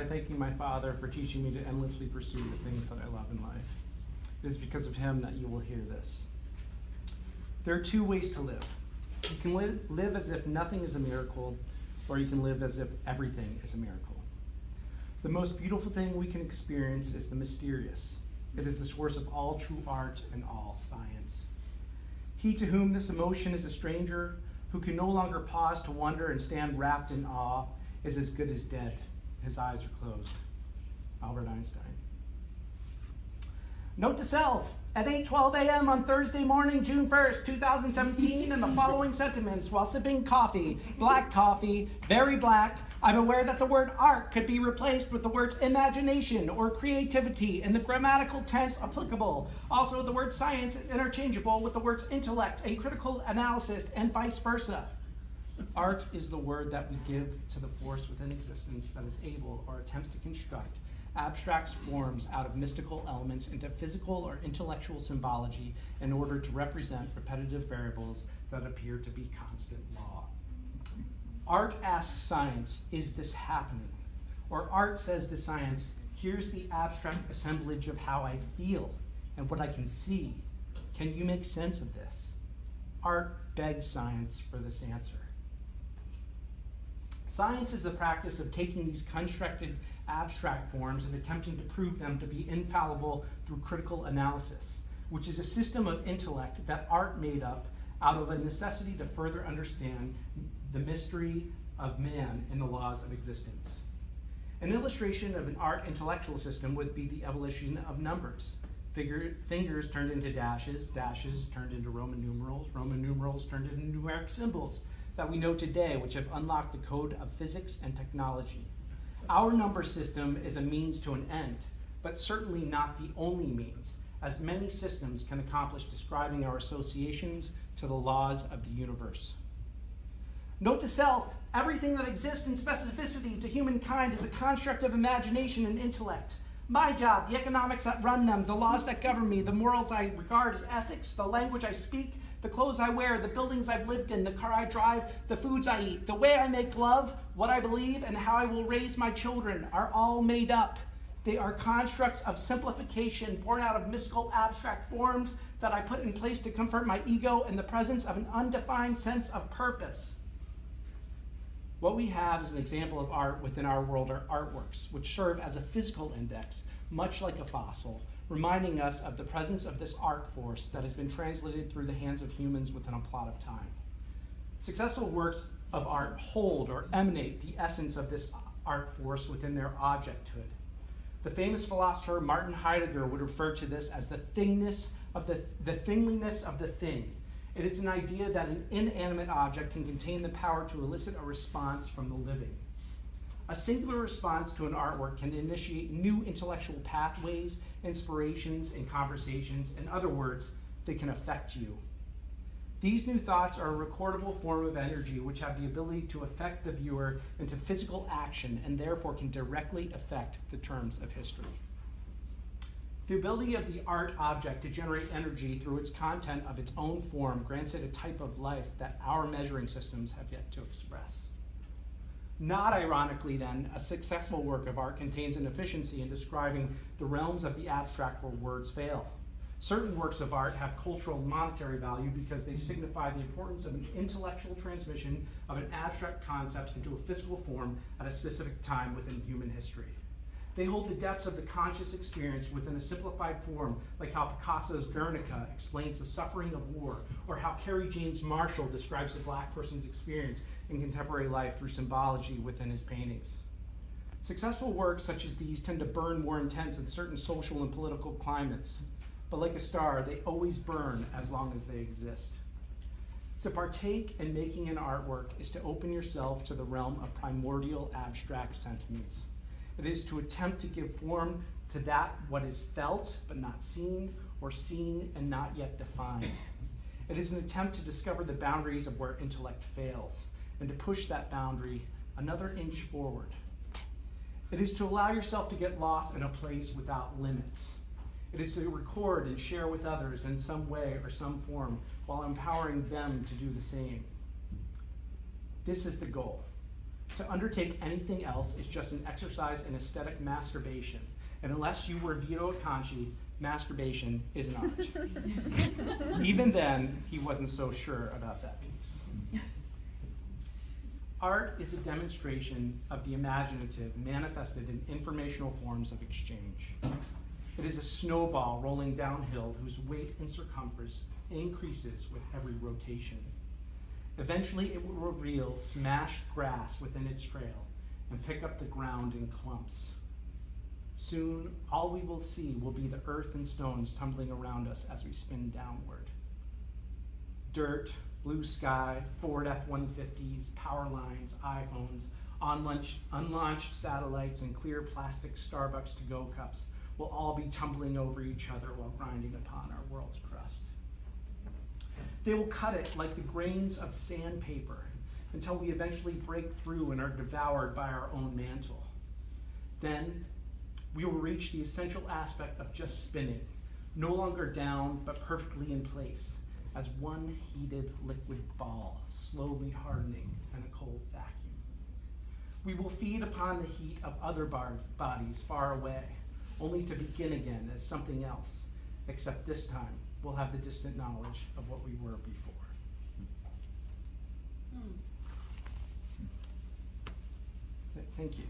thanking my Father for teaching me to endlessly pursue the things that I love in life. It is because of him that you will hear this. There are two ways to live. You can live as if nothing is a miracle, or you can live as if everything is a miracle. The most beautiful thing we can experience is the mysterious. It is the source of all true art and all science. He to whom this emotion is a stranger, who can no longer pause to wonder and stand wrapped in awe, is as good as dead. His eyes are closed. Albert Einstein. Note to self, at 8:12 a.m. on Thursday morning, June 1st, 2017, and the following sentiments while sipping coffee, very black, I'm aware that the word art could be replaced with the words imagination or creativity in the grammatical tense applicable. Also, the word science is interchangeable with the words intellect and critical analysis and vice versa. Art is the word that we give to the force within existence that is able or attempts to construct abstract forms out of mystical elements into physical or intellectual symbology in order to represent repetitive variables that appear to be constant law. Art asks science, is this happening? Or art says to science, here's the abstract assemblage of how I feel and what I can see. Can you make sense of this? Art begs science for this answer. Science is the practice of taking these constructed abstract forms and attempting to prove them to be infallible through critical analysis, which is a system of intellect that art made up out of a necessity to further understand the mystery of man and the laws of existence. An illustration of an art intellectual system would be the evolution of numbers. Fingers turned into dashes, dashes turned into Roman numerals turned into numeric symbols that we know today, which have unlocked the code of physics and technology. Our number system is a means to an end, but certainly not the only means, as many systems can accomplish describing our associations to the laws of the universe. Note to self, everything that exists in specificity to humankind is a construct of imagination and intellect. My job, the economics that run them, the laws that govern me, the morals I regard as ethics, the language I speak, the clothes I wear, the buildings I've lived in, the car I drive, the foods I eat, the way I make love, what I believe, and how I will raise my children are all made up. They are constructs of simplification born out of mystical abstract forms that I put in place to comfort my ego in the presence of an undefined sense of purpose. What we have as an example of art within our world are artworks, which serve as a physical index, much like a fossil, reminding us of the presence of this art force that has been translated through the hands of humans within a plot of time. Successful works of art hold or emanate the essence of this art force within their objecthood. The famous philosopher Martin Heidegger would refer to this as the thingliness of the thing. It is an idea that an inanimate object can contain the power to elicit a response from the living. A singular response to an artwork can initiate new intellectual pathways, inspirations, and conversations. In other words, they can affect you. These new thoughts are a recordable form of energy which have the ability to affect the viewer into physical action and therefore can directly affect the terms of history. The ability of the art object to generate energy through its content of its own form grants it a type of life that our measuring systems have yet to express. Not ironically then, a successful work of art contains an efficiency in describing the realms of the abstract where words fail. Certain works of art have cultural and monetary value because they signify the importance of an intellectual transmission of an abstract concept into a physical form at a specific time within human history. They hold the depths of the conscious experience within a simplified form, like how Picasso's Guernica explains the suffering of war, or how Kerry James Marshall describes the Black person's experience in contemporary life through symbology within his paintings. Successful works such as these tend to burn more intense in certain social and political climates, but like a star, they always burn as long as they exist. To partake in making an artwork is to open yourself to the realm of primordial abstract sentiments. It is to attempt to give form to that what is felt but not seen, or seen and not yet defined. It is an attempt to discover the boundaries of where intellect fails, and to push that boundary another inch forward. It is to allow yourself to get lost in a place without limits. It is to record and share with others in some way or some form while empowering them to do the same. This is the goal. To undertake anything else is just an exercise in aesthetic masturbation. And unless you were Vito Acconci, masturbation is an art. Even then, he wasn't so sure about that piece. Art is a demonstration of the imaginative manifested in informational forms of exchange. It is a snowball rolling downhill whose weight and circumference increases with every rotation. Eventually, it will reveal smashed grass within its trail and pick up the ground in clumps. Soon, all we will see will be the earth and stones tumbling around us as we spin downward. Dirt, blue sky, Ford F-150s, power lines, iPhones, unlaunched satellites, and clear plastic Starbucks to-go cups will all be tumbling over each other while grinding upon our world's crust. They will cut it like the grains of sandpaper until we eventually break through and are devoured by our own mantle. Then we will reach the essential aspect of just spinning, no longer down but perfectly in place, as one heated liquid ball slowly hardening in a cold vacuum. We will feed upon the heat of other bodies far away, only to begin again as something else, except this time we'll have the distant knowledge of what we were before. Thank you.